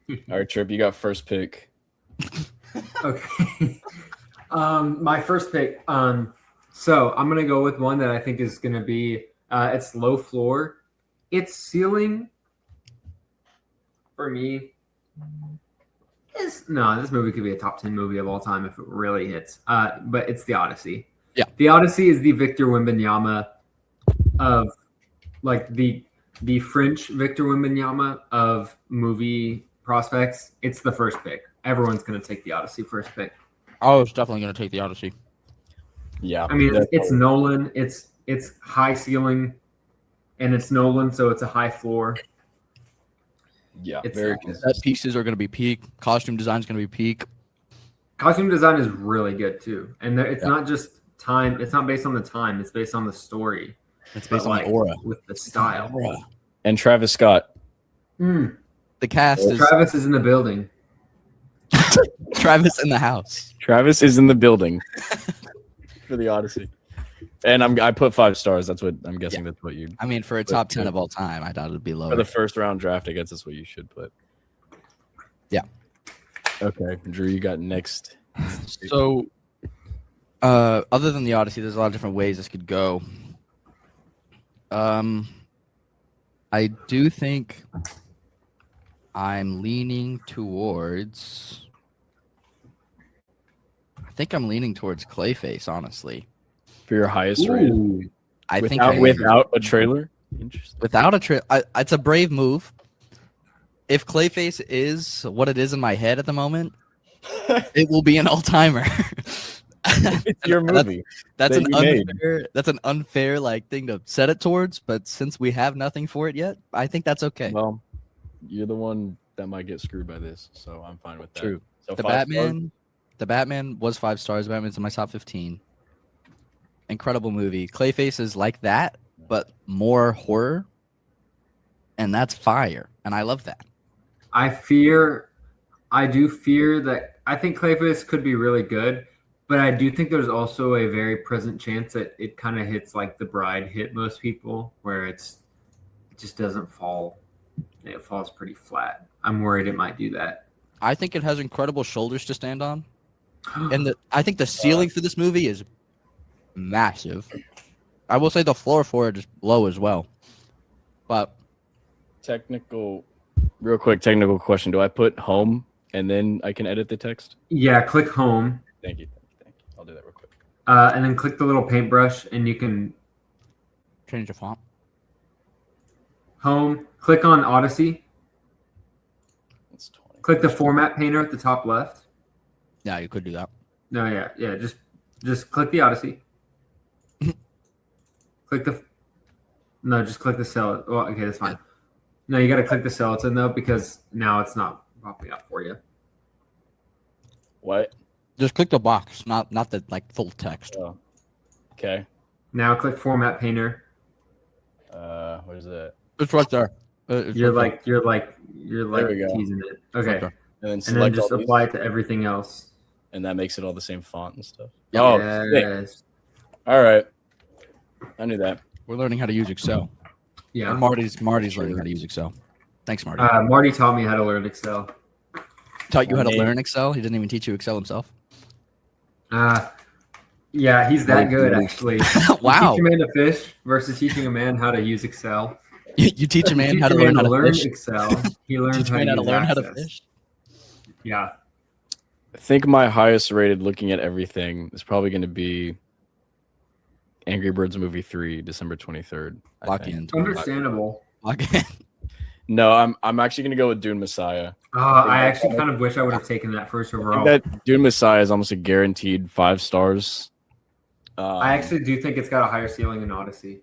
All right, Trip, you got first pick. Okay. My first pick. So I'm gonna go with one that I think is gonna be. It's low floor. Its ceiling for me is no. This movie could be a top 10 movie of all time if it really hits. But it's The Odyssey. Yeah. The Odyssey is the Victor Wembanyama of like the French Victor Wembanyama of movie prospects. It's the first pick. Everyone's gonna take The Odyssey first pick. I was definitely going to take the Odyssey. Yeah. I mean, it's definitely. Nolan. It's high ceiling, and it's Nolan, so it's a high floor. Yeah, It's very that good. consistent. Set pieces are going to be peak. Costume design is going to be peak. Costume design is really good too, and it's Yeah. not just time. It's not based on the time. It's based on the story. It's But based on like the aura. with the style. And Travis Scott. Mm. The cast is Travis is in the building. Travis in the house. Travis is in the building for the Odyssey. And I put 5 stars. That's what I'm guessing. That's what you I mean, for a top 10 of all time, I thought it'd be lower. for the first round draft. I guess that's what you should put. Yeah. Okay, Drew, you got next. So, other than the Odyssey, there's a lot of different ways this could go. I do think I'm leaning towards. I think I'm leaning towards Clayface, honestly. For your highest rated. I think Without a trailer. Interesting. without a trailer, it's a brave move. If Clayface is what it is in my head at the moment, it will be an all-timer. It's your movie. That's that an you made. unfair. That's an unfair thing to set it towards. But since we have nothing for it yet, I think that's okay. Well, you're the one that might get screwed by this, so I'm fine with that. True. So The 5 stars? The Batman was 5 stars. Batman's in my top 15. Incredible movie. Clayface is like that, but more horror, and that's fire. And I love that. I do fear that I think Clayface could be really good, but I do think there's also a very present chance that it kind of hits like The Bride hit most people, where it just doesn't fall. It falls pretty flat. I'm worried it might do that. I think it has incredible shoulders to stand on, and I think the ceiling for this movie is massive. I will say the floor for it is low as well, but Real quick technical question. Do I put home and then I can edit the text? Yeah, click home, Thank you. I'll do that real quick. and then click the little paintbrush, and you can change the font. home. Click on Odyssey. It's 20. Click the format painter at the top left. Yeah, you could do that. No, yeah. Just click the Odyssey. Just click the cell. Well, okay, that's fine. No, you got to click the skeleton though, because now it's not popping up for you. What? Just click the box, not the full text. Oh. Okay. Now click format painter. What is that? It's right there. You're like There we go. teasing it. Okay, Okay. And then and select then just all these, apply it to everything else. and that makes it all the same font and stuff. Yep. Oh, sick. Yes. All right. I knew that. We're learning how to use Excel. Yeah. And Marty's learning how to use Excel. Thanks, Marty. Marty taught me how to learn Excel. Taught you how to Name. learn Excel. He didn't even teach you Excel himself. Yeah, he's that good actually. Wow. You teach a man to fish versus teaching a man how to use Excel. You teach a man You how to teach a learn man how to fish. Excel. He learns Teach a how man how to use learn how to Access. fish. Yeah. I think my highest rated looking at everything is probably going to be Angry Birds Movie 3, December 23rd. I Lock think. in. Understandable. Lock in. No, I'm actually going to go with Dune Messiah. I actually kind of wish I would have taken that first I overall. think that Dune Messiah is almost a guaranteed 5 stars. I actually do think it's got a higher ceiling than Odyssey.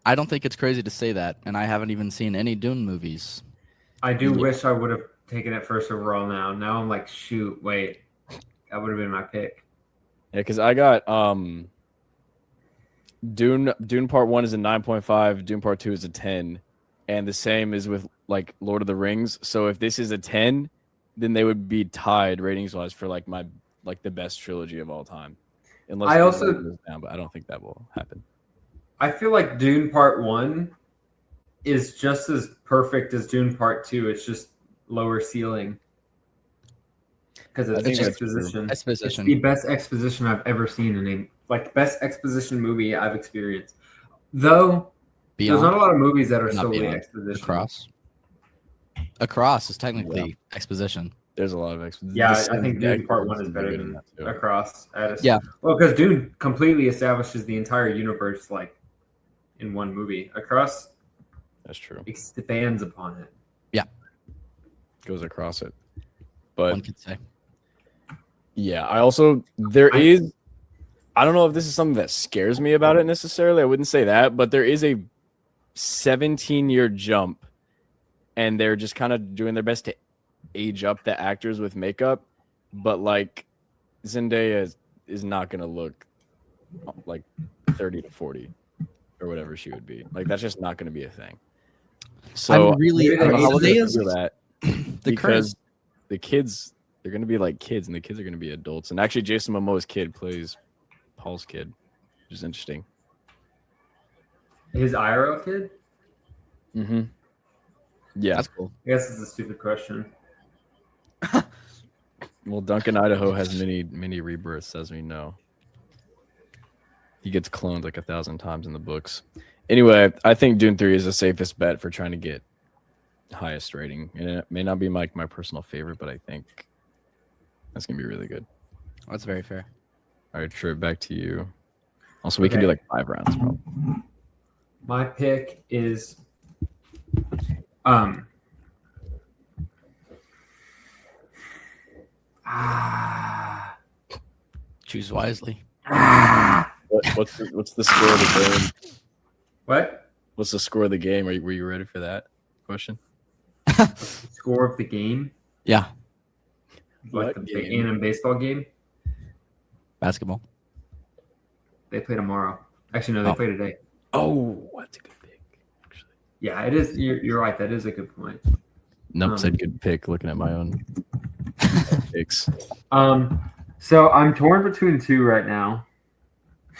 I don't think it's crazy to say that, and I haven't even seen any Dune movies. I do wish I would have taken it first overall now. Now I'm like, shoot, wait. That would have been my pick. Yeah, because I got Dune Part 1 is a 9.5, Dune Part 2 is a 10, and the same is with like Lord of the Rings. So if this is a 10, then they would be tied ratings wise for like the best trilogy of all time. Unless I it also- goes down, but I don't think that will happen. I feel like Dune Part 1 is just as perfect as Dune Part 2. It's just lower ceiling. Because I it's think that's true. exposition. It's Exposition. the best exposition I've ever seen in a best exposition movie I've experienced. Though there's not a lot of movies that are Not solely Beyond. exposition. Across is technically exposition. There's a lot of exposition. Yeah, I think Dune Part 1 is better than Across. Yeah. Well, because Dune completely establishes the entire universe like in one movie. Across That's true. expands upon it. Goes across it. But One could say. yeah, I don't know if this is something that scares me about it necessarily. I wouldn't say that, but there is a 17-year jump, and they're just kind of doing their best to age up the actors with makeup. But like Zendaya is not going to look like 30 to 40 or whatever she would be. Like that's just not going to be a thing. So I'm really I don't know how they're gonna Zendaya's- do that the because the kids, they're going to be like kids, and the kids are going to be adults. And actually, Jason Momoa's kid plays Paul's kid, which is interesting. His IRL kid? Mm-hmm. Yeah. That's cool. I guess it's a stupid question. Well, Duncan, Idaho has many rebirths, as we know. He gets cloned like 1,000 times in the books. Anyway, I think Dune 3 is the safest bet for trying to get highest rating. And it may not be my personal favorite, but I think that's going to be really good. That's very fair. All right, Trip, back to you. Also, we can do like 5 rounds, probably. My pick is Choose wisely. What's the score of the game? what? What's the score of the game? Were you ready for that question? Score of the game? Yeah. Like What the game? Anime baseball game? Basketball. They play tomorrow. Actually, no, they play today. Oh, that's a good pick. Actually, Yeah, it is. You're right. That is a good point. nope, said good pick. Looking at my own picks. So I'm torn between two right now.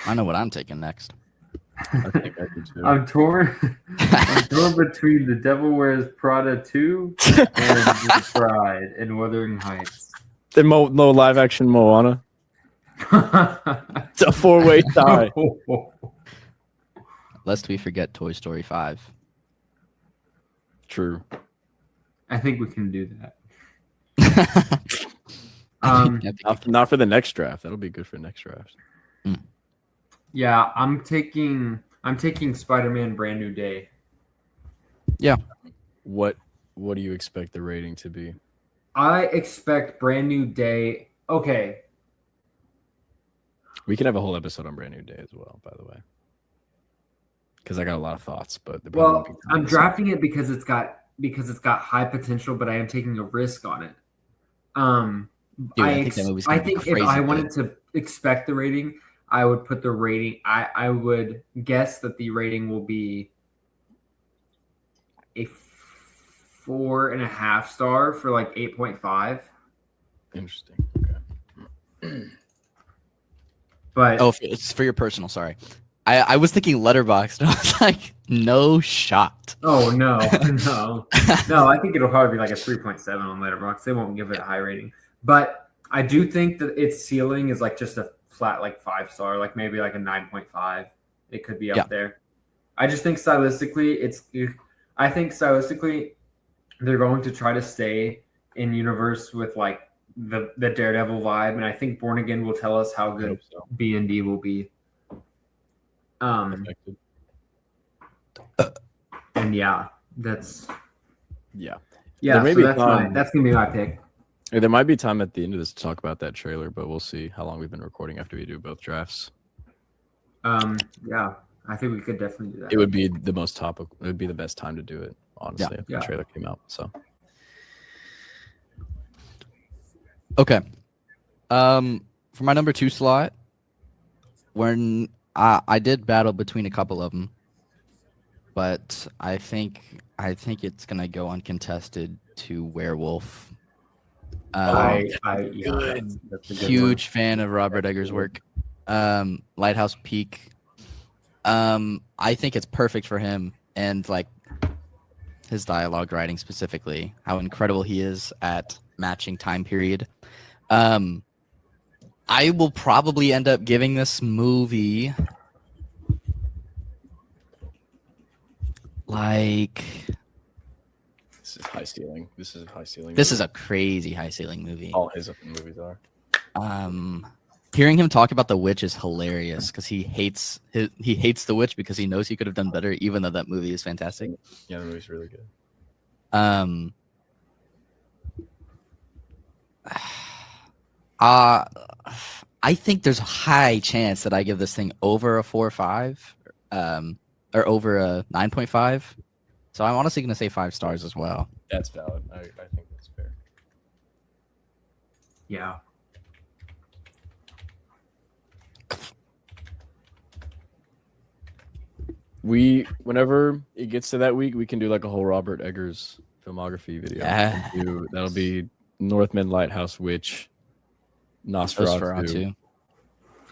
I know what I'm taking next. I think I do too. I'm torn. I'm torn between The Devil Wears Prada 2 and The Bride in Wuthering Heights. No live action Moana. It's a 4-way tie. Lest we forget Toy Story 5. True. I think we can do that. Not for the next draft. That'll be good for next draft. Yeah, I'm taking Spider-Man Brand New Day. Yeah. What do you expect the rating to be? I expect Brand New Day. Okay. We can have a whole episode on Brand New Day as well, by the way. Because I got a lot of thoughts, but Well, I'm drafting it because it's got high potential, but I am taking a risk on it. Dude, I think that movie's I gonna be think if crazy I good. wanted to expect the rating, I would put the rating. I would guess that the rating will be a 4.5 star for like 8.5. Interesting. Okay. But Oh, it's for your personal. Sorry, I was thinking Letterboxd. And I was like, no shot. oh no, no, I think it'll probably be like a 3.7 on Letterboxd. They won't give it a high rating, but I do think that its ceiling is like just a flat like 5 star, like maybe like a 9.5. It could be up there. I just think stylistically, they're going to try to stay in universe with like the Daredevil vibe, and I think Born Again will tell us how good B&D will be. And yeah, that's Yeah. yeah. may So be that's time. that's gonna be my pick. There might be time at the end of this to talk about that trailer, but we'll see how long we've been recording after we do both drafts. Yeah, I think we could definitely do that. It would be the most topical. It would be the best time to do it, honestly, if Yeah. the trailer came out. So Okay. For my number 2 slot, when I did battle between a couple of them, but I think it's gonna go uncontested to Werewolf. Yeah, that's a good Huge fan of Robert Eggers' work. Lighthouse Peak. I think it's perfect for him, and like his dialogue writing specifically, how incredible he is at matching time period. I will probably end up giving this movie like This is high ceiling. This is a high ceiling. this movie. is a crazy high ceiling movie. All his movies are. Hearing him talk about the witch is hilarious because he hates the witch because he knows he could have done better, even though that movie is fantastic. Yeah, the movie's really good. I think there's a high chance that I give this thing over a 4 or 5, or over a 9.5. So I'm honestly going to say 5 stars as well. That's valid. I think that's fair. Yeah. Whenever it gets to that week, we can do like a whole Robert Eggers filmography video. Yeah. That'll be Northman, Lighthouse, Witch, Nosferatu.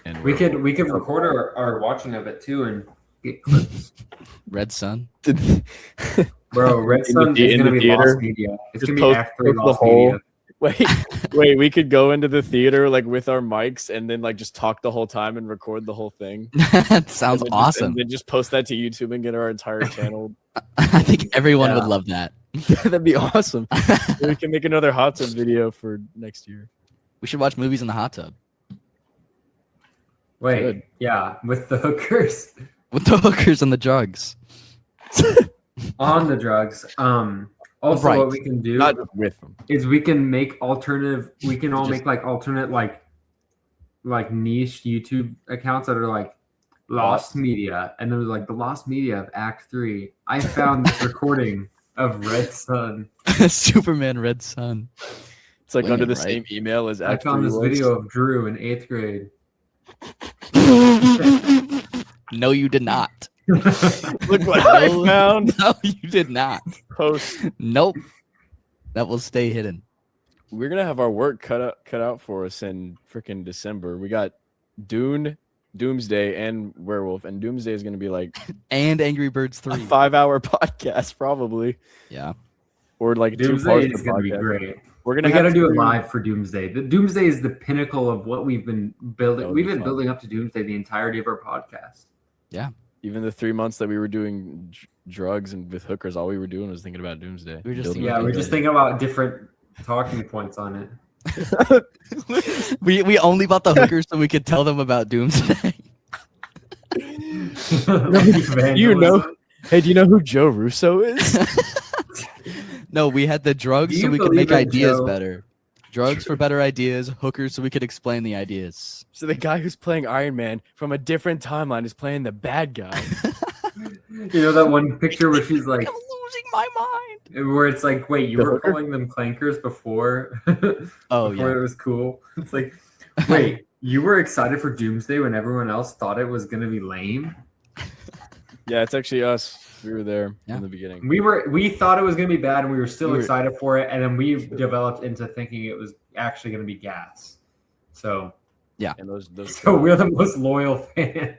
And We could record our watching of it too and get clips. Red Sun. Bro, Red In the Sun the- is in gonna the be theater? lost media. It's Just gonna be actually post the lost whole- media. Wait, we could go into the theater like with our mics and then like just talk the whole thing. That sounds And then awesome. and then just post that to YouTube and get our entire channel. I think everyone Yeah. would love that. That'd be awesome. We can make another hot tub video for next year. We should watch movies in the hot tub Wait, Good. yeah, with the hookers with the hookers and the drugs. on the drugs. Also, Right. what we can do Not with them. is we can make alternative. We can all Just- make like alternate like niche YouTube accounts that are like lost media, and then like the lost media of Act 3. I found this recording of Red Sun. Superman Red Sun. It's like under Women, the right? same email as I Act found 3 this was. video of Drew in 8th grade. No, you did not. Look what I found. No, you did not. Post. Nope. That will stay hidden. We're gonna have our work cut out for us in freaking December. We got Dune, Doomsday, and Werewolf, and Doomsday is gonna be like And Angry Birds a 3. 5-hour podcast probably, Yeah. or like 2 Doomsday parts is of the going to be podcast. great. We're gonna We have got to do to it live for Doomsday. The Doomsday is the pinnacle of what we've been building. That would We've be been fun. building up to Doomsday the entirety of our podcast. Even the 3 months that we were doing drugs and with hookers, all we were doing was thinking about Doomsday. We were just Building thinking up Yeah, we're to just it. thinking about different talking points on it. we only bought the hookers so we could tell them about Doomsday. You know- Hey, do you know who Joe Russo is? No, we had the drugs Do so you we could make believe in ideas Joe? better. Drugs for better ideas, hookers so we could explain the ideas. So the guy who's playing Iron Man from a different timeline is playing the bad guy. You know that one picture where she's like, I'm losing my mind. where it's like, wait, you The were hooker? calling them clankers before? Oh, before yeah. it was cool. It's like, wait, you were excited for Doomsday when everyone else thought it was gonna be lame. Yeah, it's actually us. We were there Yeah. in the beginning. We thought it was gonna be bad, and we were still We were- excited for it, and then we developed into thinking it was actually gonna be gas. So And those So we're the most loyal fan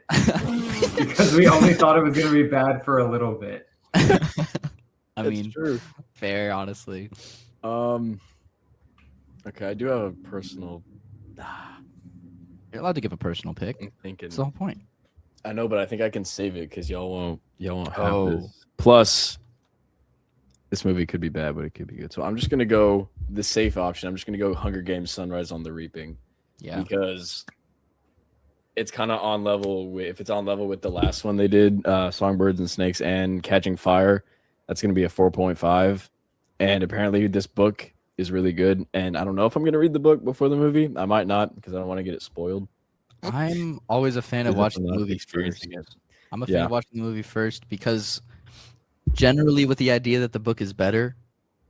because we only thought it was going to be bad for a little bit. I That's mean, true. fair, honestly. Okay, I do have a personal. You're allowed to give a personal pick. I'm thinking. That's the whole point. I know, but I think I can save it because y'all won't have Oh. this. Plus, this movie could be bad, but it could be good. So I'm just gonna go the safe option. I'm just gonna go Hunger Games: Sunrise on the Reaping Yeah. because it's kind of on level with if it's on level with the last one they did, Songbirds and Snakes and Catching Fire. That's gonna be a 4.5. And apparently this book is really good. And I don't know if I'm gonna read the book before the movie. I might not because I don't want to get it spoiled. I'm always a fan of Because watching I'm the not movie first. experiencing it. I'm a fan Yeah. of watching the movie first because generally with the idea that the book is better,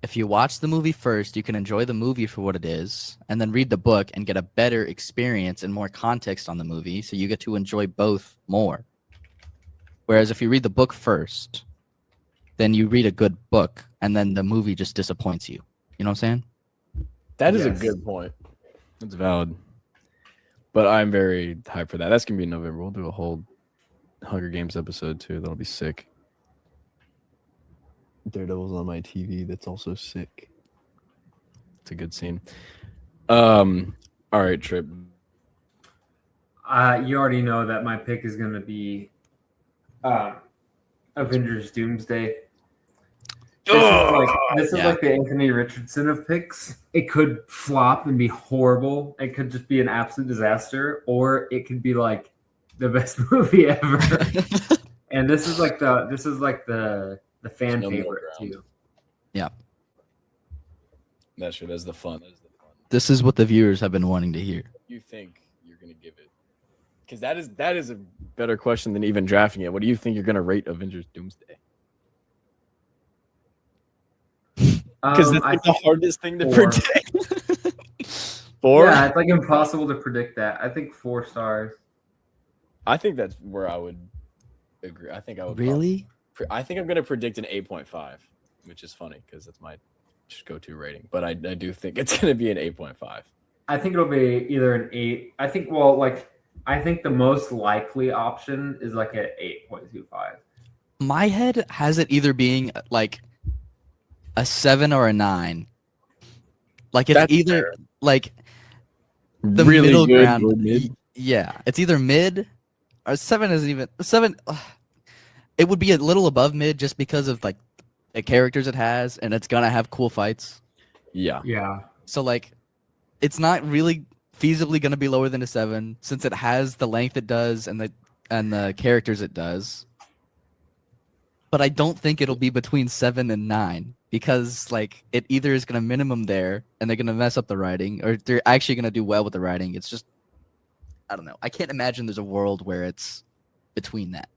if you watch the movie first, you can enjoy the movie for what it is and then read the book and get a better experience and more context on the movie so you get to enjoy both more. Whereas if you read the book first, then you read a good book and then the movie just disappoints you. You know what I'm saying? That is Yes. a good point. That's valid. But I'm very hyped for that. That's gonna be in November. We'll do a whole Hunger Games episode too. That'll be sick. Daredevil's on my TV. That's also sick. It's a good scene. All right, Trip. You already know that my pick is going to be Avengers Doomsday. This is like the Anthony Richardson of picks. It could flop and be horrible. It could just be an absolute disaster, or it could be like the best movie ever. And this is like the fan No middle favorite ground. too. Yeah. That sure does the fun. This is what the viewers have been wanting to hear. You think you're gonna give it? Because that is a better question than even drafting it. What do you think you're gonna rate Avengers Doomsday? Because that's like the hardest thing to 4. predict. 4? Yeah, it's like impossible to predict that. I think 4 stars. I think that's where I would agree. I think I would Really? I think I'm gonna predict an 8.5, which is funny because that's my go-to rating. But I do think it's gonna be an 8.5. I think it'll be either an 8. I think the most likely option is like an 8.25. My head has it either being like a 7 or a 9. Like it's That's either fair. like the Really middle good ground. or mid? Yeah, it's either mid or 7 isn't even 7. It would be a little above mid just because of like the characters it has, and it's gonna have cool fights. Yeah. Yeah. So like, it's not really feasibly gonna be lower than a 7 since it has the length it does and the characters it does. But I don't think it'll be between 7 and 9 because like it either is gonna minimum there and they're gonna mess up the writing, or they're actually gonna do well with the writing. It's just, I don't know. I can't imagine there's a world where it's between that.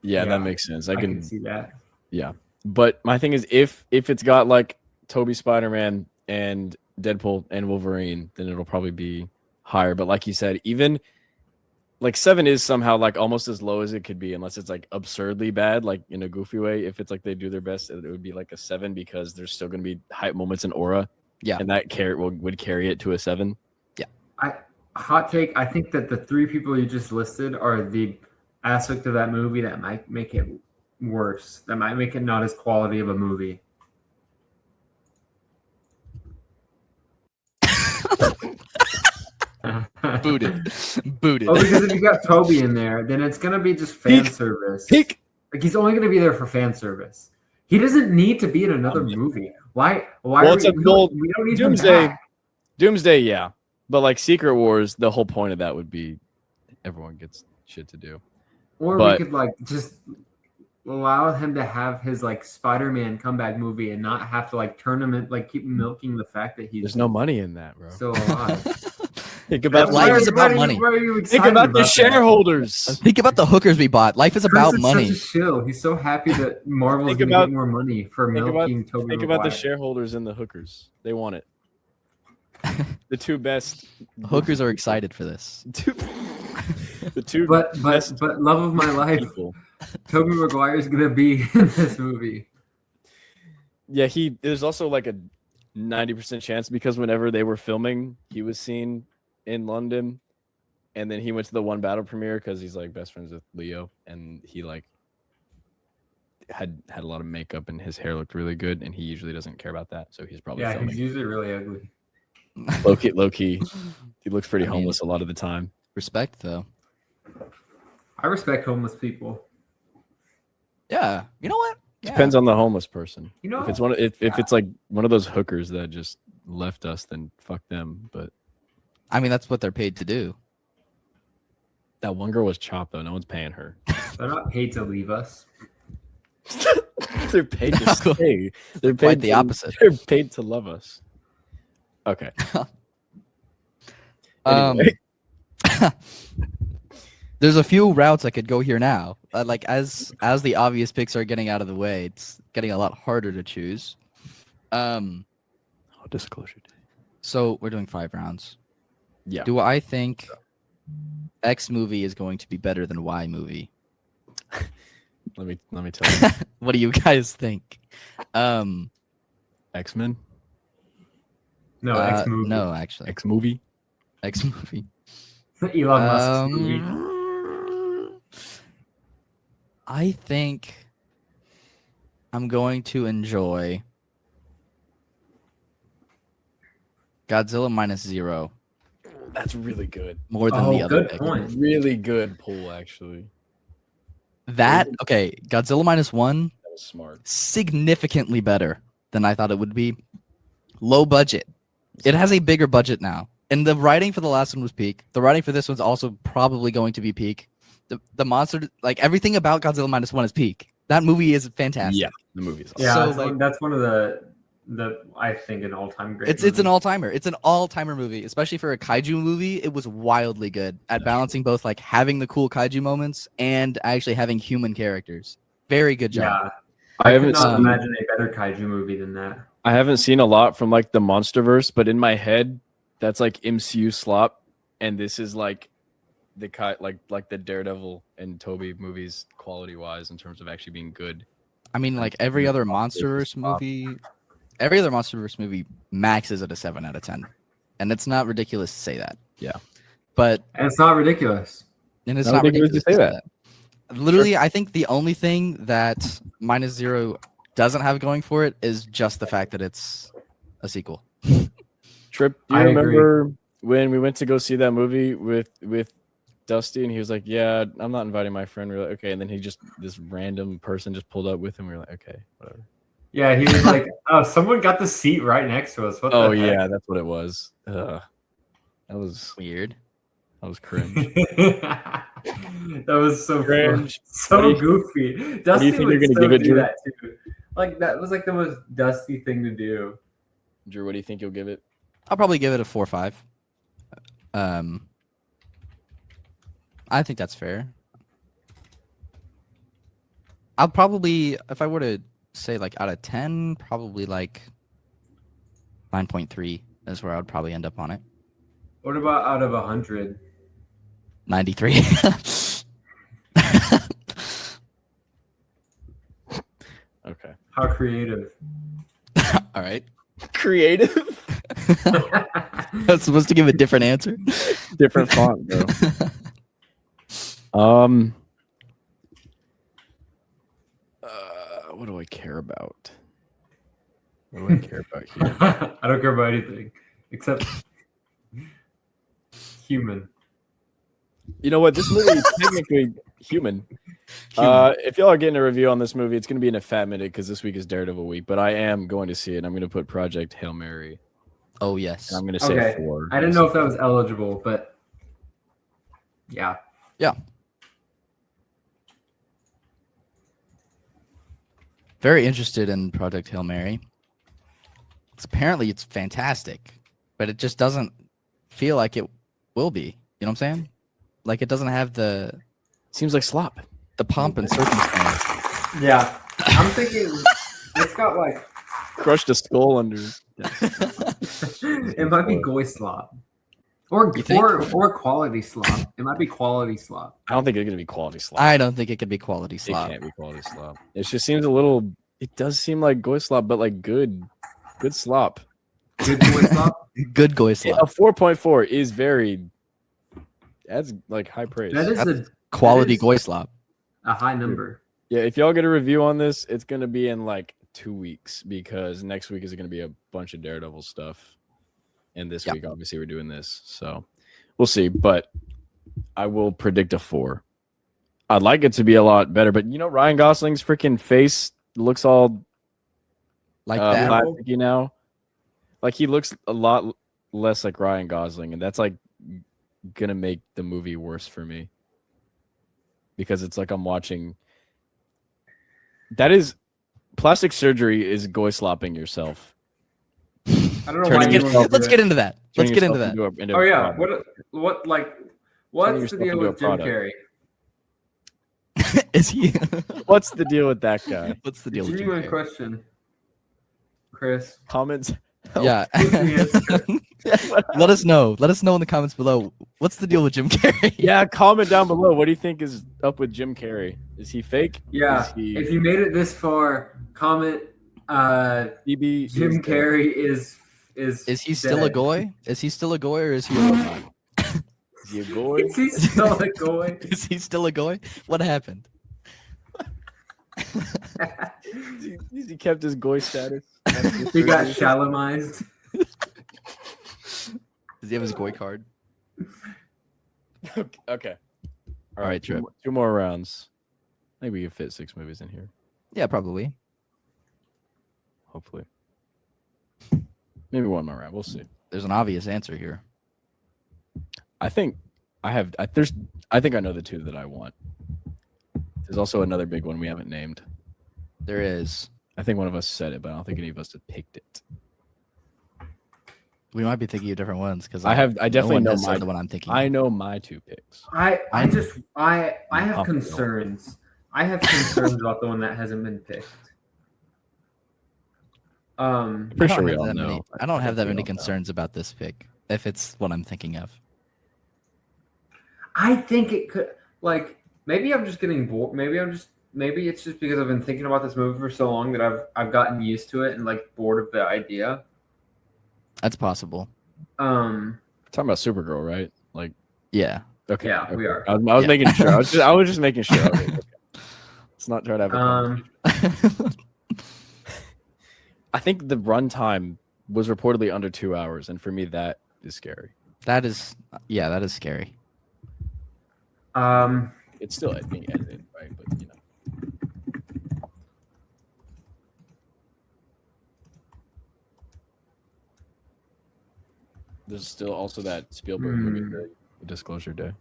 Yeah, Yeah, that makes sense. I can see that. Yeah. But my thing is if it's got like Toby Spider-Man and Deadpool and Wolverine, then it'll probably be higher. But like you said, even like 7 is somehow like almost as low as it could be, unless it's like absurdly bad, like in a goofy way. If it's like they do their best, it would be like a 7 because there's still going to be hype moments in aura. Yeah. And that would carry it to a 7. Hot take, I think that the 3 people you just listed are the aspect of that movie that might make it worse. That might make it not as quality of a movie. Booted. Oh, because if you got Toby in there, then it's gonna be just fan service. Peak. Like he's only gonna be there for fan service. He doesn't need to be in another movie. Why? Well, it's a gold. We don't need Doomsday. him back. Doomsday, yeah. But like Secret Wars, the whole point of that would be everyone gets shit to do. Or But- we could like just allow him to have his like Spider-Man comeback movie and not have to like tournament like keep milking the fact that he's There's no money in that, bro. still alive. Think about Life is about money. Why are you Think excited about the that? shareholders. Think about the hookers we bought. Life is about Chris is money. Such a shill. He's so happy that Marvel's Think going to about- get more money for think about- milking Tobey Think about the Maguire. shareholders and the hookers. They want it. The two best. Hookers are excited for this. The two But best love of my life, people. Tobey Maguire is going to be in this movie. Yeah, there's also like a 90% chance because whenever they were filming, he was seen in London, and then he went to the one battle premiere because he's like best friends with Leo, and he like had a lot of makeup and his hair looked really good, and he usually doesn't care about that, so he's probably Yeah, he's filming. usually really ugly. Low key, he looks pretty I mean- homeless a lot of the time. Respect though. I respect homeless people. Yeah. You know what? Yeah. Depends on the homeless person. You know, If it's if it's like one of those hookers that just left us, then fuck them. But I mean, that's what they're paid to do. that one girl was chopped though. No one's paying her. they're not paid to leave us. They're paid to No. stay. They're Quite paid the to- opposite. They're paid to love us. Okay. Um, Anyway. There's a few routes I could go here now. Like as the obvious picks are getting out of the way, it's getting a lot harder to choose. Disclosure day. So we're doing 5 rounds. Yeah. Do I think X movie is going to be better than Y movie? Let me tell you. What do you guys think? X-Men, No, X movie. No, actually. X movie. X movie. Elon Musk's movie. I think I'm going to enjoy Godzilla -0 That's really good. more than the other good pick. point. Really good pull, actually. Okay, Godzilla -1, That was smart. significantly better than I thought it would be. Low budget. It has a bigger budget now. And the writing for the last one was peak. The writing for this one's also probably going to be peak. The monster, like everything about Godzilla -1 is peak. That movie is fantastic. Yeah, the movie's awesome. Yeah, So, that's one of the I think an all-time great. It's an all-timer. It's an all-timer movie, especially for a kaiju movie. It was wildly good at balancing both like having the cool kaiju moments and actually having human characters. Very good job. Yeah, I I could haven't not seen imagine a better kaiju movie than that. I haven't seen a lot from like the MonsterVerse, but in my head, that's like MCU slop, and this is like the like the Daredevil and Toby movies quality wise in terms of actually being good. I mean, like every other MonsterVerse movie maxes at a 7 out of 10, and it's not ridiculous to say that. Yeah, but And it's not ridiculous. and it's Not not ridiculous ridiculous to say that. Literally, I think the only thing that -0 doesn't have going for it is just the fact that it's a sequel. Trip, do you I remember when we went to go see that movie with Dusty, and he was like, "Yeah, I'm not inviting my friend." We were like, "Okay," and then this random person just pulled up with him. We were like, "Okay, whatever." Yeah, he was like, "Oh, someone got the seat right next to us." What Oh the heck? yeah, that's what it was. That was Weird. cringe. That was so Cringe. so What do you- goofy. Dusty think you're would gonna still give it, do Drew? that too. Like that was like the most Dusty thing to do. Drew, what do you think you'll give it? I'll probably give it a 4 or 5. I think that's fair. I'll probably, if I were to say like out of 10, probably like 9.3 is where I'd probably end up on it. What about out of 100? 93. Okay. How creative. All right. Creative. I was supposed to give a different answer. Different font, bro. What do I care about? What do I care about here? I don't care about anything except human. You know what? This movie is technically human. If y'all are getting a review on this movie, it's going to be in a fat minute because this week is Daredevil week. But I am going to see it. I'm going to put Project Hail Mary. Oh, yes. And I'm going to say Okay. 4. I didn't know if that was eligible, but yeah. Yeah. Very interested in Project Hail Mary. Apparently it's fantastic, but it just doesn't feel like it will be. You know what I'm saying? Like it doesn't have the Seems like slop. pomp and circumstance. Yeah. I'm thinking it's got like Crushed a skull under. it might be goy slop. Or You think? or quality slop. It might be quality slop. I don't think it's going to be quality slop. I don't think it could be quality It slop. can't be quality slop. It just seems a little. It does seem like goy slop, but like good slop. Good goy slop. Good goy A slop. 4.4 is very. That's like high praise. That is Quality is- goy slop. a high number. Yeah, if y'all get a review on this, it's gonna be in like 2 weeks because next week is gonna be a bunch of Daredevil stuff, and this Yeah. week obviously we're doing this, so we'll see. But I will predict a 4. I'd like it to be a lot better, but you know Ryan Gosling's freaking face looks all Like that. plasticky now. Like he looks a lot less like Ryan Gosling, and that's like gonna make the movie worse for me because it's like I'm watching. That is plastic surgery is goy slopping yourself. I don't know Turning why you yourself- want to Let's get into that. Let's Turning get into yourself that. into Oh a yeah, product. what's Turning the yourself deal into a with Jim product. Carrey? Is he? What's the deal with that guy? What's the deal with Jim Genuine Carrey? question, Chris. Comments. Yeah. Give me an answer. Let us know. Let us know in the comments below. What's the deal with Jim Carrey? Yeah, comment down below. What do you think is up with Jim Carrey? Is he fake? Yeah, Is he if you made it this far, comment. DB? Jim Carrey is Is he still a dead. goy? Is he still a goy or is he a robot? Is he a goy? Is he still a goy? Is he still a goy? What happened? He kept his goy status. He got Shalamized. Does he have his Goy card? Okay. All right, Trip. Two more rounds. I think we can fit 6 movies in here. Yeah, probably. Hopefully. Maybe one more round. We'll see. There's an obvious answer here. I think I think I know the 2 that I want. There's also another big one we haven't named. There is. I think one of us said it, but I don't think any of us have picked it. We might be thinking of different ones because I definitely know the one I'm thinking. I know my 2 picks. I have concerns. I have concerns about the one that hasn't been picked. Pretty sure we all know. I don't have that many we all know. concerns about this pick if it's what I'm thinking of. I think it could, like, maybe I'm just getting bored. Maybe it's just because I've been thinking about this movie for so long that I've gotten used to it and like bored of the idea. That's possible. Talking about Supergirl, right? Like, Yeah. okay, Yeah, okay. we are. I was making sure. I was just making sure. Okay. Let's not try to have a conversation. I think the runtime was reportedly under 2 hours, and for me, that is scary. that is scary. It's still being edited, right? But you know. There's still also that Spielberg movie, the Disclosure Day.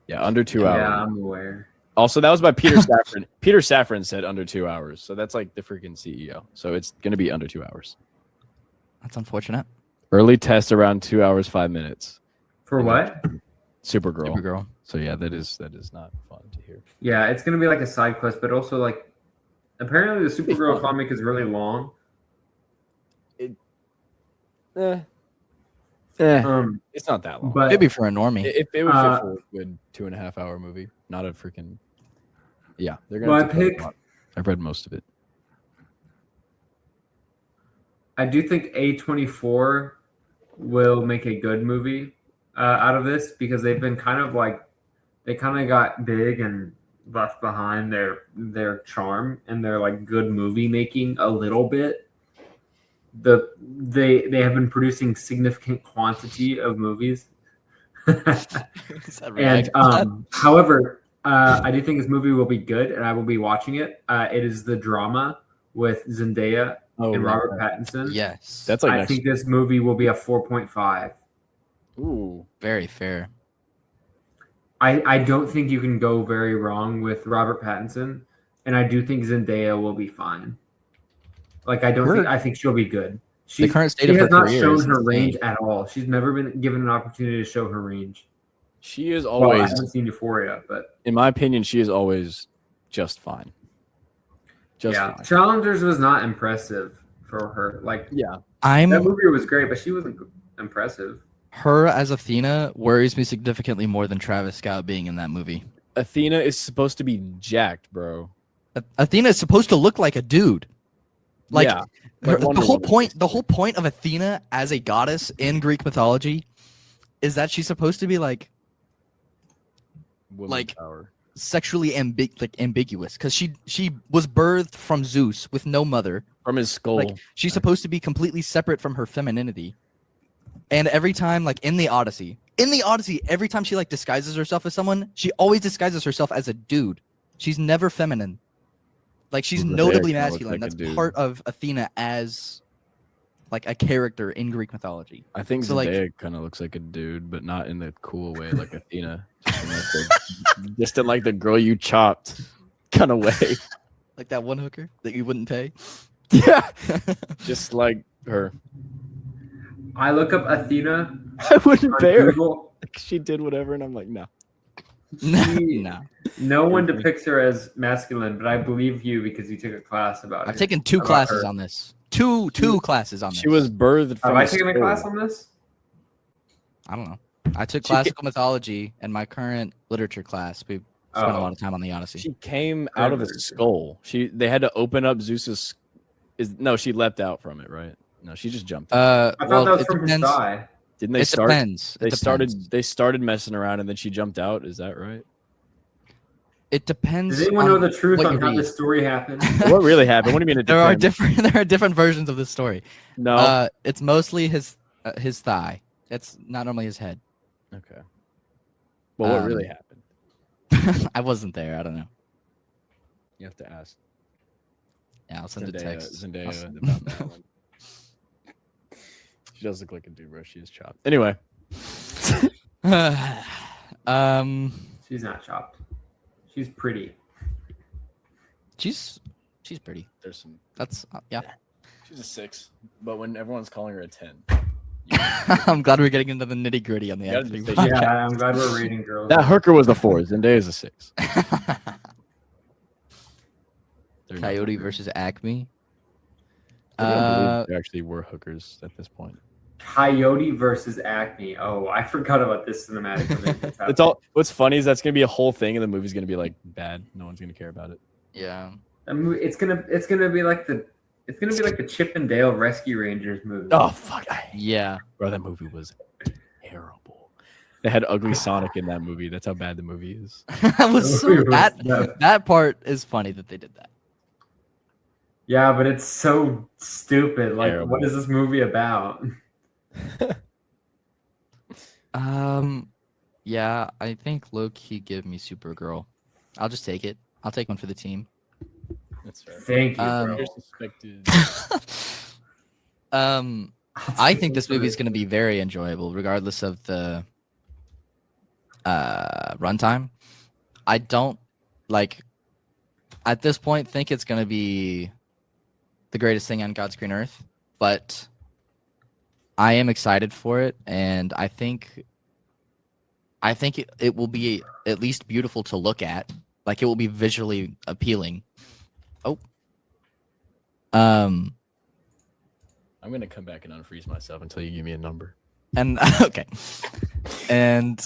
Yeah, under 2 hours. Yeah, I'm aware. Also, that was by Peter Safran. Peter Safran said under 2 hours, so that's like the freaking CEO. So it's gonna be under 2 hours. That's unfortunate. Early test around 2 hours 5 minutes. For what? Supergirl. Supergirl. So yeah, that is not fun to hear. Yeah, it's gonna be like a side quest, but also like apparently the Supergirl comic is really long. It's not that long. But Maybe for a normie. It would fit for a good 2.5 hour movie, not a freaking. Yeah, they're gonna. My have to cut a pick- lot. I've read most of it. I do think A24 will make a good movie out of this because they've been kind of like they kind of got big and left behind their charm and their like good movie making a little bit. They have been producing significant quantity of movies. And however, I do think this movie will be good and I will be watching it. It is the drama with Zendaya and Robert Pattinson. Yes. That's like I think this movie will be a 4.5. Ooh. very fair. I don't think you can go very wrong with Robert Pattinson, and I do think Zendaya will be fine. Like I think she'll be good. The current state she of her has not career shown is her insane. range at all. She's never been given an opportunity to show her range. She is Well, I always, haven't seen Euphoria, but in my opinion, she is always just fine. Just yeah, fine. Challengers was not impressive for her. Like Yeah. that movie was great, but she wasn't impressive. Her as Athena worries me significantly more than Travis Scott being in that movie. Athena is supposed to be jacked, bro. Athena is supposed to look like a dude. Like, yeah. Like the Wonder whole Woman. point the whole point of Athena as a goddess in Greek mythology is that she's supposed to be like Woman like- power. sexually ambiguous because she was birthed from Zeus with no mother. From his skull. Like she's supposed to be completely separate from her femininity. And every time, like in the Odyssey, every time she like disguises herself as someone, she always disguises herself as a dude. She's never feminine. Like she's Zendaya notably kinda looks masculine. like a That's dude. part of Athena as like a character in Greek mythology. I think So, like- Zendaya kind of looks like a dude, but not in the cool way like Athena. Just in like the girl you chopped kind of way. Like that one hooker that you wouldn't pay. Yeah. Just like her. I look up Athena I wouldn't on pay her. Google. She did whatever, and I'm like, no. She- No. No one depicts her as masculine, but I believe you because you took a class about I've it. taken 2 About classes her. on this. Two classes on this. She was birthed Have from I a taken a skull. class on this? I don't know. I took She classical mythology and my current literature class. We spent a Oh. lot of time on the Odyssey. She came out of a skull. They had to open up Zeus's. She leapt out from it, right? No, she just jumped. I thought well, that was it from his depends. thigh. Didn't they It start? depends. They It started. depends. They started messing around, and then she jumped out. Is that right? It depends. Does anyone know the truth what on you how read. this story happened? What really happened? What do you mean it There are depends? different. There are different versions of the story. No. It's mostly his thigh. It's not normally his head. Okay. Well, what really happened? I wasn't there. I don't know. You have to ask Yeah, I'll send a text. Zendaya about that one. She does look like a dude, bro. She is chopped. Anyway. She's not chopped. She's pretty. She's pretty. There's some. That's yeah. She's a 6, but when everyone's calling her a 10. I'm glad we're getting into the nitty gritty on the You gotta acting. just say- Yeah, I'm glad we're reading girls. That hooker was a 4. Zendaya's a 6. They're not Coyote hookers. versus Acme. I can't believe there actually were hookers at this point. Coyote versus Acme. Oh, I forgot about this cinematic event. It's all. What's funny is that's gonna be a whole thing, and the movie's gonna be like bad. No one's gonna care about it. Yeah. It's gonna be like the Chip and Dale Rescue Rangers movie. Oh fuck! Yeah. Bro, that movie was terrible. They had ugly Sonic in that movie. That's how bad the movie is. That was so that part is funny that they did that. Yeah, but it's so stupid. Like, Terrible. what is this movie about? Yeah, I think low key give me Supergirl. I'll just take it. I'll take one for the team. That's fair. Thank you, bro. You're suspected. I think this movie is going to be very enjoyable, regardless of the runtime. I don't at this point think it's going to be the greatest thing on God's green earth, but I am excited for it, and I think it will be at least beautiful to look at. Like, it will be visually appealing. Oh. I'm gonna come back and unfreeze myself until you give me a number. And okay. And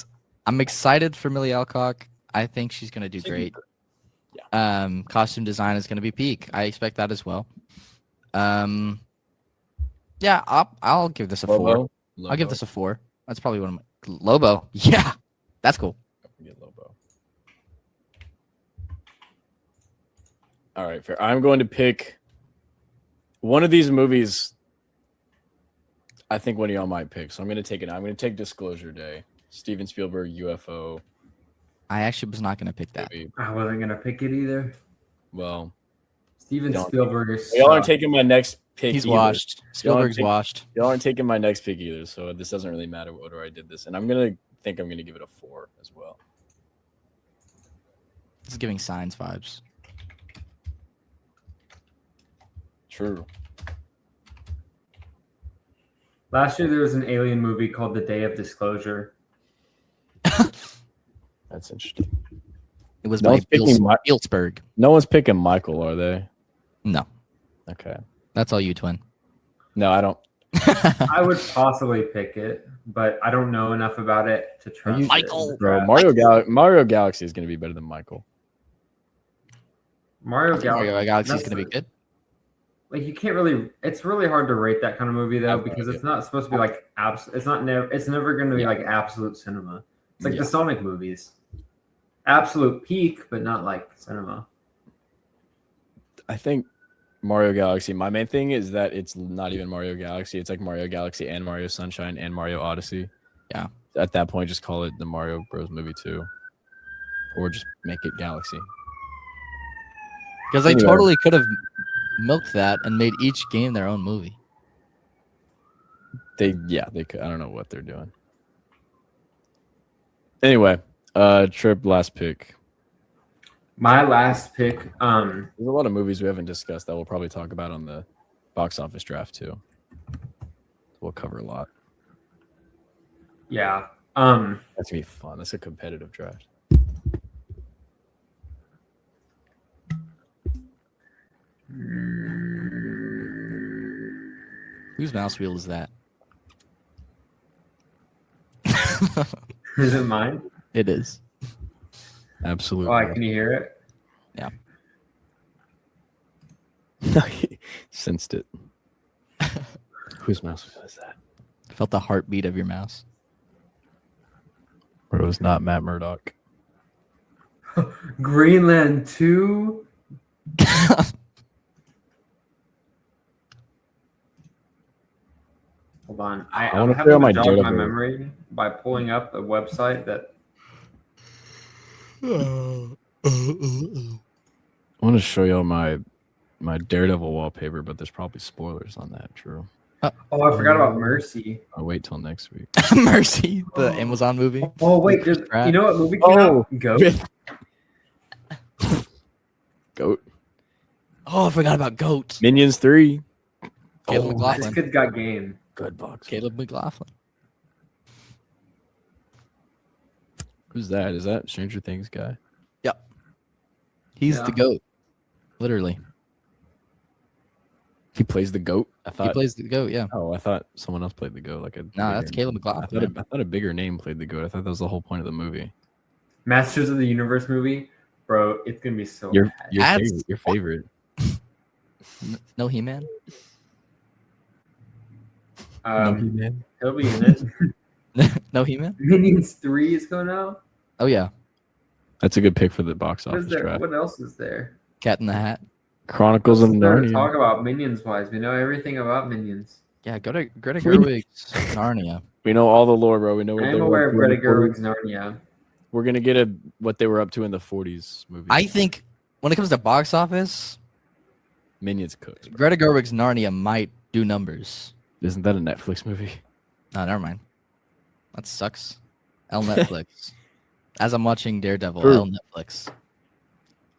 I'm excited for Millie Alcock. I think she's gonna do great. Yeah. Costume design is gonna be peak. I expect that as well. Yeah, I'll give this a 4. I'll give this a 4. That's probably one of my Lobo. Yeah, that's cool. Get Lobo. All right, fair. I'm going to pick one of these movies. I think one of y'all might pick, so I'm going to take it. I'm going to take Disclosure Day. Steven Spielberg UFO I actually was not gonna pick that. movie. I wasn't gonna pick it either. Well, Steven Don't- Spielberg is. y'all aren't taking my next pick. He's either. washed. Spielberg's take- washed. Y'all aren't taking my next pick either, so this doesn't really matter what order I did this. And I'm gonna give it a 4 as well. This is giving Signs vibes. True. Last year there was an alien movie called The Day of Disclosure. That's interesting. It was No by one's picking Spielberg. No one's picking Michael, are they? No, Okay. that's all you, twin. No, I don't. I would possibly pick it, but I don't know enough about it to trust it. Michael. Bro, Mario Galaxy is gonna be better than Michael. Mario Galaxy. Galaxy is that's gonna be good. Like, you can't really. It's really hard to rate that kind of movie though, I've no because idea. it's not supposed to be like It's not never. It's never going to be like absolute cinema. It's like Yeah. the Sonic movies. Absolute peak, but not like cinema. I think Mario Galaxy. My main thing is that it's not even Mario Galaxy. It's like Mario Galaxy and Mario Sunshine and Mario Odyssey. Yeah. At that point, just call it the Mario Bros. Movie 2, or just make it Galaxy. Because they Anyway. totally could have milked that and made each game their own movie. They could. I don't know what they're doing. Anyway, Trip, last pick. My last pick. There's a lot of movies we haven't discussed that we'll probably talk about on the box office draft too. We'll cover a lot. Yeah. That's gonna be fun. That's a competitive draft. Whose mouse wheel is that? Is it mine? It is. Absolutely. Oh, can you hear it? He sensed it. Whose mouse was that? I felt the heartbeat of your mouse. Or it was not Matt Murdock. Greenland 2. Hold on. I I'm wanna having clear out to my jog my Daredevil. memory by pulling up a website that. I want to show y'all my Daredevil wallpaper, but there's probably spoilers on that. True. Oh, I forgot about Mercy. I'll wait till next week. Mercy, the Amazon movie. Oh wait, With Chris Pratt. you know what movie came out? Goat. Goat. Oh, I forgot about Goat. Minions 3. Caleb This McLaughlin. kid's got game. Good box. Caleb McLaughlin. Who's that? Is that Stranger Things guy? Yep. He's Yeah. the GOAT. Literally. He plays the goat. I He thought. plays the GOAT, yeah. Oh, I thought someone else played the goat. Like a. No, bigger that's name. Caleb McLaughlin. I thought a bigger name played the goat. I thought that was the whole point of the movie. Masters of the Universe movie, bro. It's gonna be so. Your bad. favorite. Your favorite. No He-Man? Man. He'll be in it. No He-Man? Minions 3 is going out. Oh, yeah. That's a good pick for the box What, office is there? draft. What else is there? Cat in the Hat. Chronicles of What's there to Narnia. talk about Minions wise. We know everything about Minions. Yeah, go to Greta Gerwig's Narnia. We know all the lore, bro. We know. I what am they were aware up of to in the Greta 40s. Gerwig's Narnia. We're gonna get what they were up to in the 40s movie. I think when it comes to box office, Minions cooks. Bro. Greta Gerwig's Narnia might do numbers. Isn't that a Netflix movie? No, never mind. That sucks. L Netflix. As I'm watching Daredevil, True. L Netflix.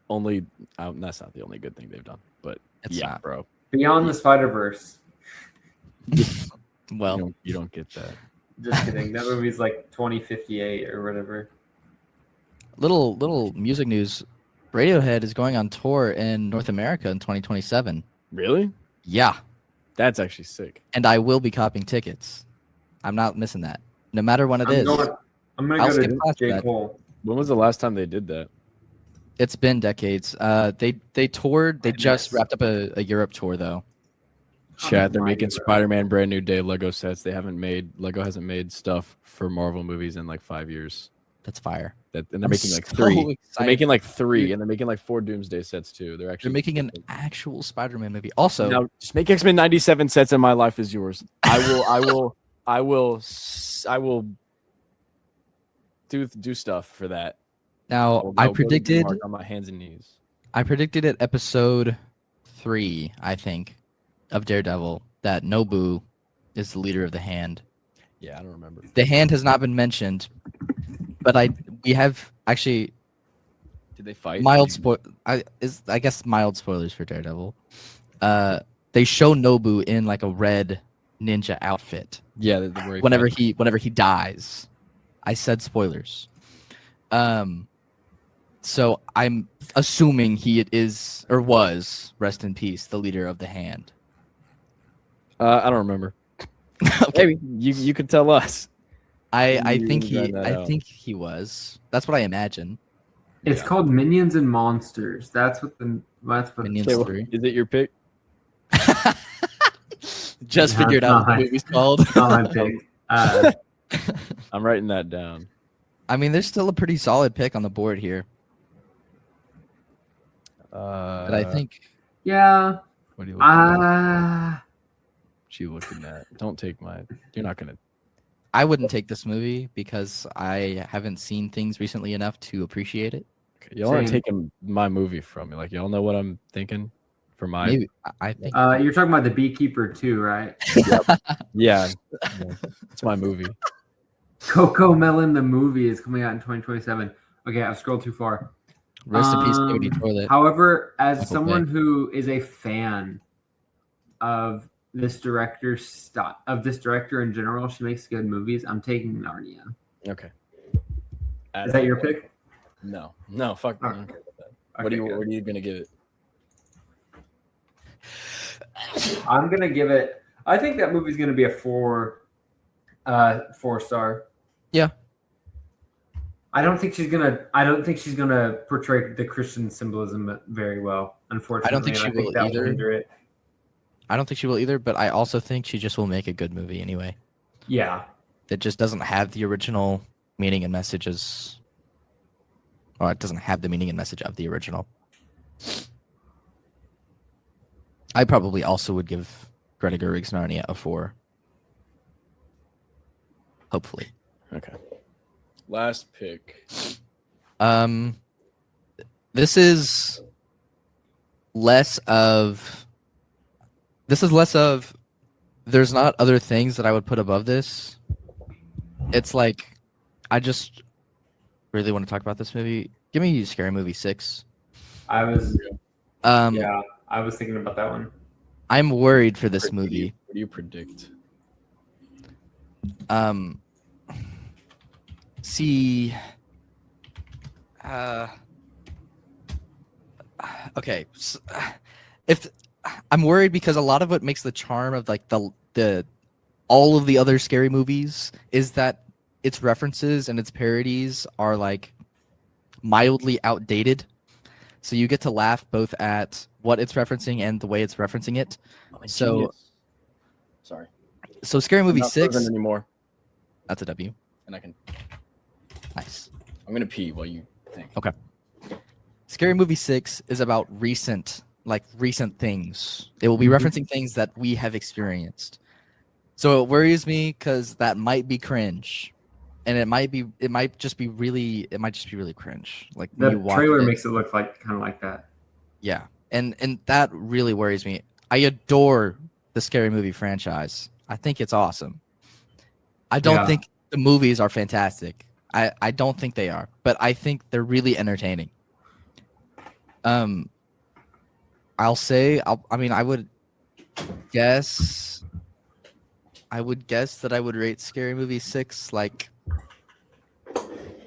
Only that's not the only good thing they've done, but It's yeah, not. bro. Beyond the Spider-Verse. Well, You don't get that. Just kidding. That movie's like 2058 or whatever. little music news. Radiohead is going on tour in North America in 2027. Really? Yeah, That's actually sick. and I will be copying tickets. I'm not missing that, no matter when it is. I'm gonna I'll go skip to past J. that. Cole. When was the last time they did that? It's been decades. They toured. They just Goodness. wrapped up a Europe tour though. Chat, they're my making God. Spider-Man brand new day Lego sets. Lego hasn't made stuff for Marvel movies in like 5 years. That's fire. And they're I'm making like so 3. They're excited. making like 3, and they're making like 4 Doomsday sets too. They're They're actually making an actual Spider-Man movie. Also, now just make X-Men 97 sets, and my life is yours. I will do stuff for that. now I'll I go to predicted. Mark on my hands and knees. I predicted at episode 3, I think, of Daredevil that Nobu is the leader of the Hand. Yeah, I don't remember. The Hand has not been mentioned, but we have actually Did they fight? mild I guess mild spoilers for Daredevil. They show Nobu in like a red ninja outfit Yeah, whenever he dies. I said spoilers. So I'm assuming he is or was, rest in peace, the leader of the Hand. I don't remember. Okay. Maybe you could tell us. I You think find that out. he was. That's what I imagine. It's Yeah. called Minions and Monsters. That's what Minions Okay, well, 3. is it your pick? Just Yeah, figured out what the fine. movie's called. not my pick. I'm writing that down. I mean, there's still a pretty solid pick on the board here, but I think Yeah. What are you looking at? Uh, What you looking at? Don't take my. You're not gonna. I wouldn't take this movie because I haven't seen things recently enough to appreciate it. Okay, y'all are Same. taking my movie from me. Like y'all know what I'm thinking for my. Maybe I think you're talking about The Beekeeper too, right? Yeah, it's my movie. Coco Melon the movie is coming out in 2027. Okay, I've scrolled too far. rest in peace, Cody Um, Toilet. However, as Michael someone Bay. who is a fan of this director in general, she makes good movies. I'm taking Narnia. Okay. Is that your pick? No, fuck. I don't care about that. Okay, What good. are you gonna give it? I'm gonna give it. I think that movie's gonna be a 4 star. Yeah. I don't think she's gonna portray the Christian symbolism very well. Unfortunately, think she and will that either. hinder it. I don't think she will either, but I also think she just will make a good movie anyway. Yeah, That just doesn't have the original meaning and message as or it doesn't have the meaning and message of the original. I probably also would give Greta Gerwig's Narnia a 4. Hopefully. Okay. Last pick. This is less of. There's not other things that I would put above this. It's like, I just really want to talk about this movie. Give me Scary Movie 6. I was Um, I was thinking about that one. I'm worried for this movie. What do you predict? See, okay. So, if I'm worried because a lot of what makes the charm of like the all of the other scary movies is that its references and its parodies are like mildly outdated. So you get to laugh both at what it's referencing and the way it's referencing it. So, Genius. Sorry. so Scary I'm Movie not 6. frozen anymore, That's a W. and I can. Nice. I'm gonna pee while you think. Okay. Scary Movie 6 is about recent things. It will be referencing things that we have experienced. So it worries me because that might be cringe, and it might just be really cringe. Like when The you watch trailer it. makes it look like kind of like that. Yeah, and that really worries me. I adore the Scary Movie franchise. I think it's awesome. I don't Yeah. think the movies are fantastic. I don't think they are, but I think they're really entertaining. I'll say I would guess that I would rate Scary Movie 6 like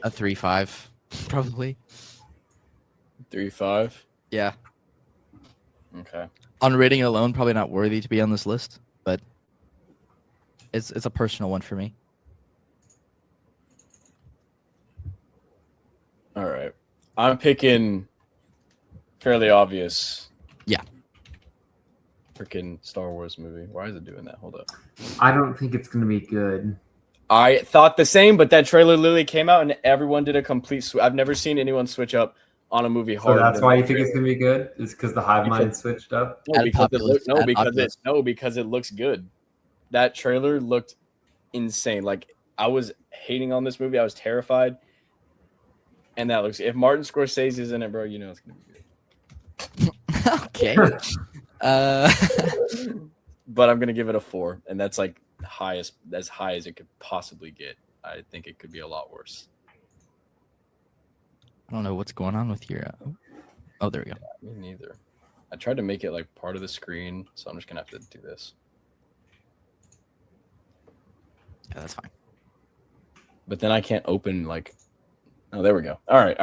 a 3.5 probably. 3.5. Yeah. Okay. On rating alone, probably not worthy to be on this list, but it's a personal one for me. All right. I'm picking fairly obvious. Yeah. Freaking Star Wars movie. Why is it doing that? Hold up. I don't think it's gonna be good. I thought the same, but that trailer literally came out and everyone did a complete switch. I've never seen anyone switch up on a movie So harder. that's than why that you think it's trailer. gonna be good? Is because the hive mind switched up? No, because it looked, populace. because it looks good. That trailer looked insane. Like I was hating on this movie. I was terrified. And that looks, if Martin Scorsese is in it, bro, you know it's gonna be good. Okay. But I'm gonna give it a 4, and that's like as high as it could possibly get. I think it could be a lot worse. I don't know what's going on with your. Oh, there we go. Me neither. I tried to make it like part of the screen, so I'm just gonna have to do this. Yeah, that's fine. But then I can't open like. Oh, there we go. All right.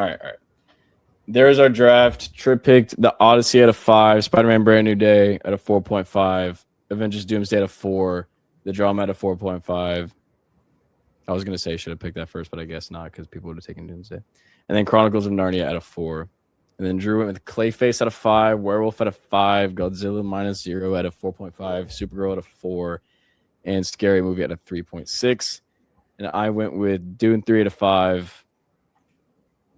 There's our draft. Trip picked The Odyssey at a 5, Spider-Man Brand New Day at a 4.5, Avengers Doomsday at a 4, The Drama at a 4.5. I was gonna say should have picked that first, but I guess not because people would have taken Doomsday. And then Chronicles of Narnia at a 4. And then Drew went with Clayface at a 5, Werewolf at a 5, Godzilla -0 at a 4.5, Supergirl at a 4, and Scary Movie at a 3.6. And I went with Dune 3 at a 5.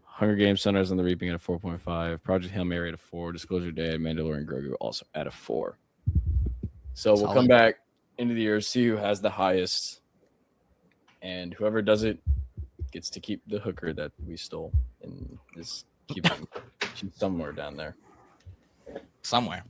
Hunger Games: Sunrise on the Reaping at a 4.5. Project Hail Mary at a 4. Disclosure Day, Mandalorian Grogu also at a 4. So we'll come back into the year, see who has the highest. And whoever does it gets to keep the hooker that we stole and just keep she's somewhere down there. Somewhere.